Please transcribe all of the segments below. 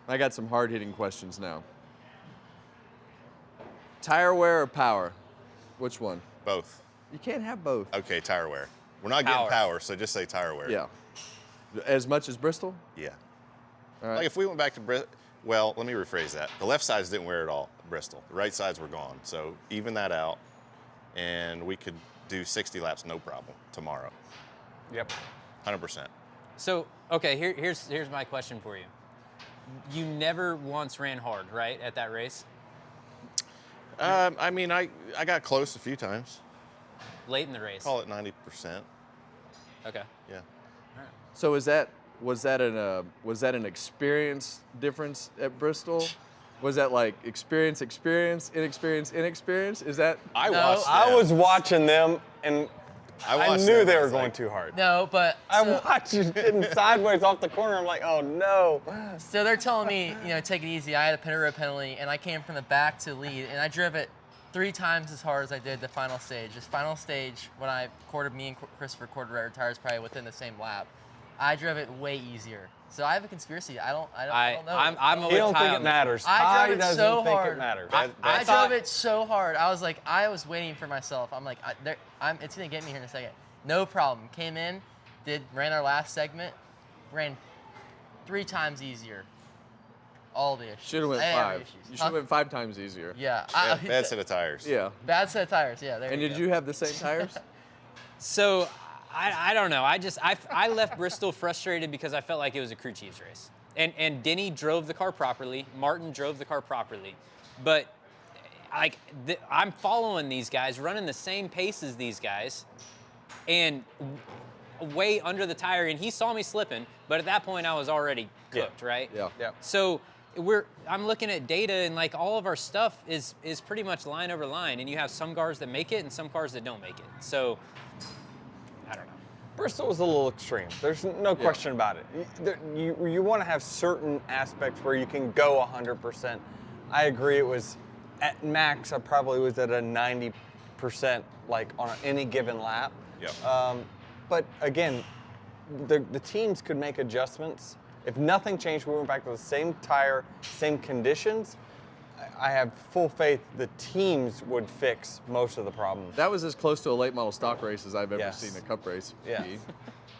I got some hard-hitting questions now. Tire wear or power? Which one? Both. You can't have both. Okay, tire wear. We're not getting power, so just say tire wear. Yeah. As much as Bristol? Yeah. All right. Like if we went back to Bristol, well, let me rephrase that. The left sides didn't wear at all at Bristol. The right sides were gone. So even that out, and we could do 60 laps no problem tomorrow. Yep. 100%. So, okay, here's my question for you. You never once ran hard, right, at that race? I mean, I got close a few times. Late in the race? Call it 90%. Okay. Yeah. All right. So was that an experience difference at Bristol? Was that like experience, inexperience? Is that? I was watching them, and I knew they were going too hard. No, but I watched you getting sideways off the corner. I'm like, oh no. So they're telling me, take it easy. I had a pit road penalty, and I came from the back to lead, and I drove it 3 times as hard as I did the final stage. This final stage, when me and Christopher quartered our tires probably within the same lap, I drove it way easier. So I have a conspiracy. I don't know. I'm You don't think it matters. I drove it so think hard. it matters. I drove it so hard. I was waiting for myself. I'm like, it's gonna get me here in a second. No problem. Came in, ran our last segment, ran 3 times easier. All the issues. Should have went 5. You should have went 5 times easier. Yeah. Bad set of tires. Yeah. Bad set of tires. Yeah. There And you did go. you have the same tires? So, I don't know. I left Bristol frustrated because I felt like it was a crew chief's race. And Denny drove the car properly. Martin drove the car properly. But I'm following these guys, running the same pace as these guys, and way under the tire. And he saw me slipping, but at that point I was already cooked, right? Yeah. Yeah. So I'm looking at data, and like all of our stuff is pretty much line over line. And you have some cars that make it and some cars that don't make it. So I don't know. Bristol was a little extreme. There's no question about it. You want to have certain aspects where you can go 100%. I agree. It was at max. I probably was at a 90%, like on any given lap. Yep. But again, the teams could make adjustments. If nothing changed, we went back to the same tire, same conditions. I have full faith the teams would fix most of the problems. That was as close to a late model stock race as I've ever seen a cup race. Yeah.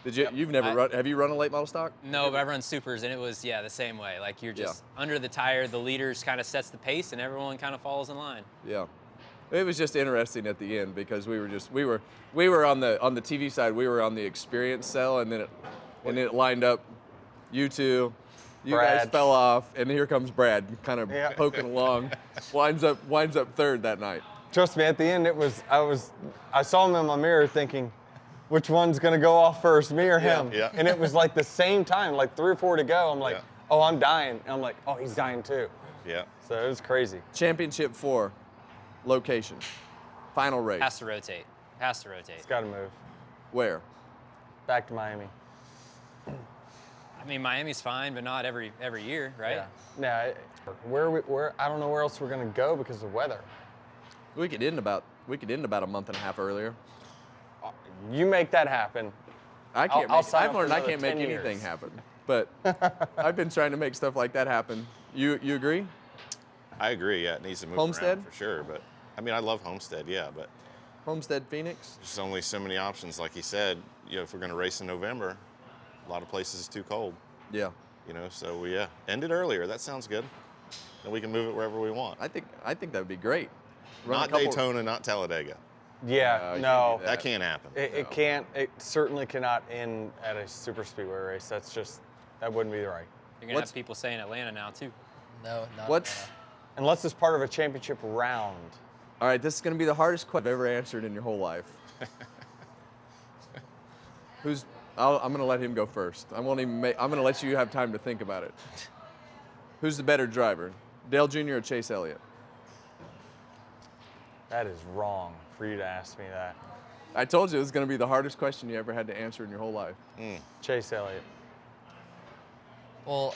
Did you? You've never run? Have you run a late model stock? No, but I've run supers, and it was the same way. Like you're just under the tire, the leaders kind of sets the pace, and everyone kind of falls in line. Yeah. It was just interesting at the end because we were on the TV side, we were on the experience cell, and then it lined up. You two, you Brad. guys fell off, and here comes Brad, kind of poking along, winds up third that night. Trust me, at the end I saw him in my mirror thinking, which one's gonna go off first, me or him? Yeah. And it was like the same time, like 3 or 4 to go. I'm like, oh, I'm dying. And I'm like, oh, he's dying too. Yeah. So it was crazy. Championship 4, location, final race. Has to rotate. It's gotta move. Where? Back to Miami. I mean, Miami's fine, but not every year, right? Yeah. Where I don't know where else we're gonna go because of weather. We could end about a month and a half earlier. You make that happen. I've learned I can't make 10 years. anything happen, but I've been trying to make stuff like that happen. You agree? I agree. Yeah, it needs to move Homestead? around for sure. But I mean, I love Homestead. Yeah, but Homestead, Phoenix. there's only so many options. Like he said, if we're going to race in November, a lot of places is too cold. Yeah. So end it earlier. That sounds good. Then we can move it wherever we want. I think that would be great. Not Daytona, not Talladega. Yeah, you no. can do That can't happen. It can't. It certainly cannot end at a super speedway race. That wouldn't be right. You're gonna have people saying Atlanta now too. No, not What's Unless it's part of a championship round. all right? This is going to be the hardest question I've ever answered in your whole life. I'm going to let him go first. I'm going to let you have time to think about it. Who's the better driver, Dale Jr. or Chase Elliott? That is wrong for you to ask me that. I told you it was going to be the hardest question you ever had to answer in your whole life. Chase Elliott. Well,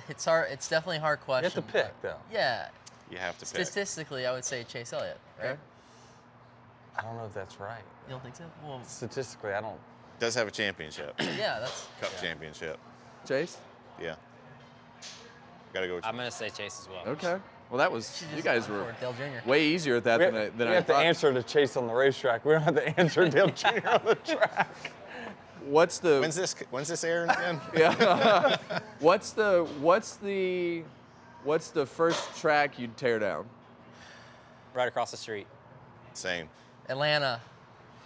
it's hard. It's definitely a hard You question. have to pick, though. Yeah. You have to pick. Statistically, I would say Chase Elliott, right? Okay. I don't know if that's right. You don't think so? Well, Statistically, I don't. Does have a championship, yeah, that's. Cup championship. Chase? Yeah. Got to go with I'm going to say Chase as well. Okay. Well, that was, you guys were Or Dale Jr. way easier at that We, than we I have to thought. answer to Chase on the racetrack. We don't have to answer Dale Jr. on the track. What's the When's this airing again? yeah? what's the first track you'd tear down? Right across the street. Same. Atlanta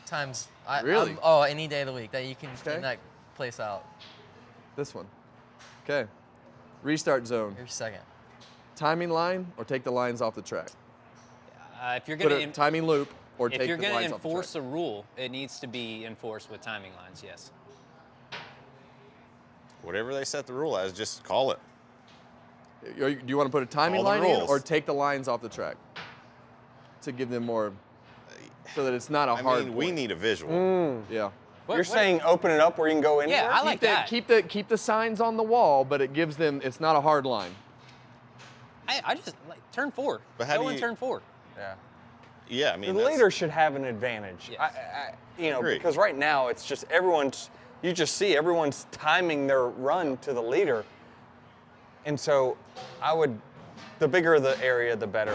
times. Really? Any day of the week that you can Okay. get that place out. This one. Okay. Restart zone. Here's second. Timing line or take the lines off the track. If you're Put going a to timing loop or if take you're the going to lines off the enforce track. a rule, it needs to be enforced with timing lines. Yes. Whatever they set the rule as, just call it. Do you want to put a timing All the line in rules. or take the lines off the track to give them more, so that it's not a I hard mean, we point? need a visual. Yeah. You're saying open it up where you can go anywhere? Yeah, I like that. Keep the signs on the wall, but it gives them. It's not a hard line. I just like turn 4. But how Go do in you- turn 4. Yeah. Yeah, I mean, The leader should have an advantage. Yes. Agreed. Because right now it's just you just see everyone's timing their run to the leader. And so the bigger the area, the better.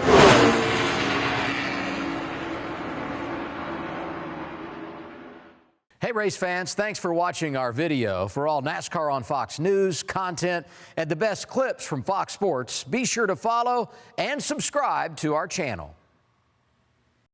Hey race fans, thanks for watching our video. For all NASCAR on Fox News, content, and the best clips from Fox Sports, be sure to follow and subscribe to our channel.